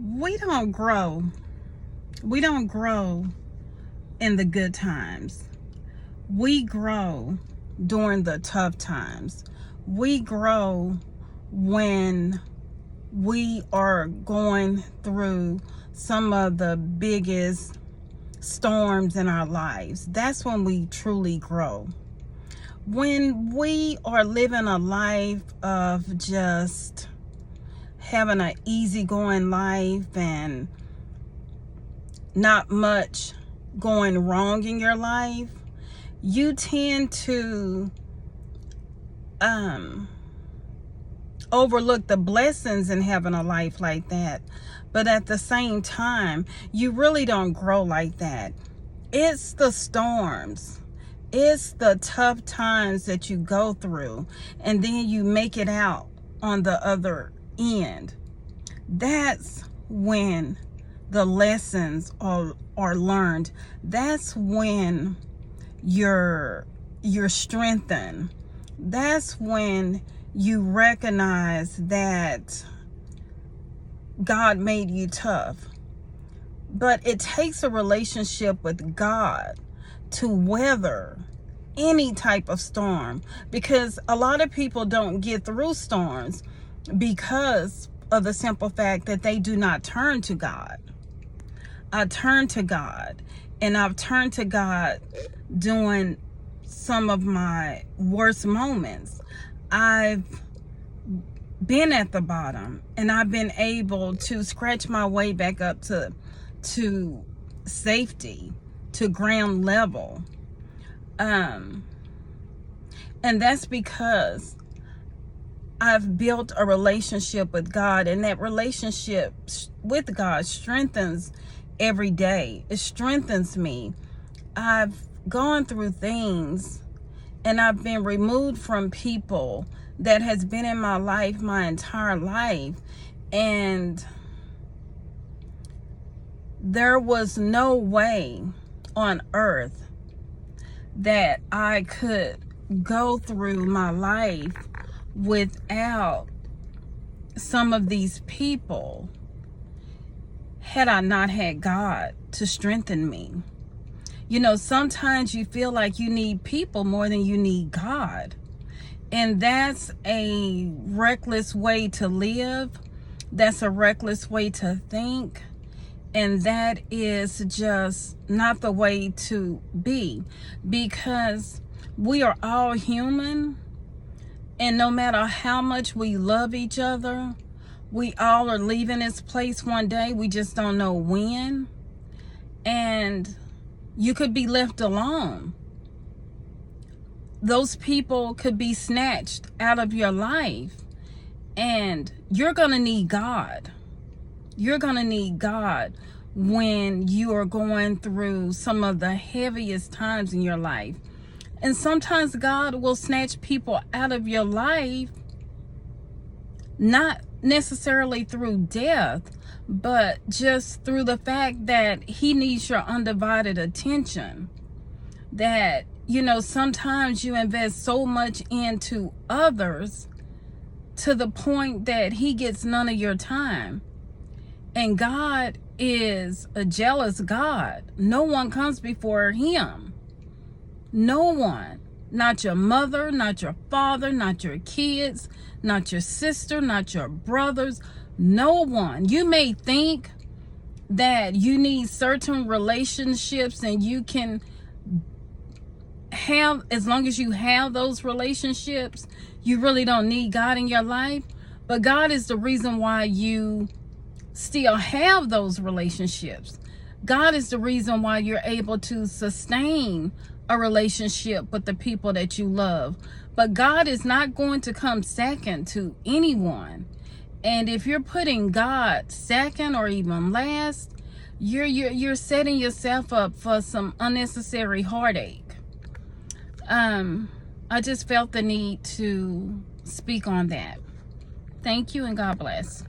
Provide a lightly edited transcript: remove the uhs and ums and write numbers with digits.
we don't grow. We don't grow in the good times. We grow during the tough times. We grow when we are going through some of the biggest storms in our lives. That's when we truly grow. When we are living a life of just having an easygoing life and not much going wrong in your life, you tend to overlook the blessings in having a life like that. But at the same time, you really don't grow like that. It's the storms, it's the tough times that you go through, and then you make it out on the other end. That's when the lessons are learned. That's when you're strengthened. That's when you recognize that God made you tough. But it takes a relationship with God to weather any type of storm, because a lot of people don't get through storms because of the simple fact that they do not turn to God. I turn to God, and I've turned to God during some of my worst moments. I've been at the bottom, and I've been able to scratch my way back up to safety, to ground level. And that's because I've built a relationship with God, and that relationship with God strengthens every day. It strengthens me. I've gone through things, and I've been removed from people that has been in my life my entire life, and there was no way on earth that I could go through my life without some of these people had I not had God to strengthen me. You know, sometimes you feel like you need people more than you need God. And that's a reckless way to live. That's a reckless way to think. And that is just not the way to be, because we are all human. And no matter how much we love each other, we all are leaving this place one day. We just don't know when. And you could be left alone. Those people could be snatched out of your life. And you're going to need God. You're going to need God when you are going through some of the heaviest times in your life. And sometimes God will snatch people out of your life, not necessarily through death, but just through the fact that he needs your undivided attention. That, you know, sometimes you invest so much into others to the point that he gets none of your time. And God is a jealous God. No one comes before him. No one. Not your mother, not your father, not your kids, not your sister, not your brothers. No one. You may think that you need certain relationships and you can have, as long as you have those relationships, you really don't need God in your life. But God is the reason why you still have those relationships. God is the reason why you're able to sustain a relationship with the people that you love. But God is not going to come second to anyone. And if you're putting God second or even last, you're setting yourself up for some unnecessary heartache. I just felt the need to speak on that. Thank you, and God bless.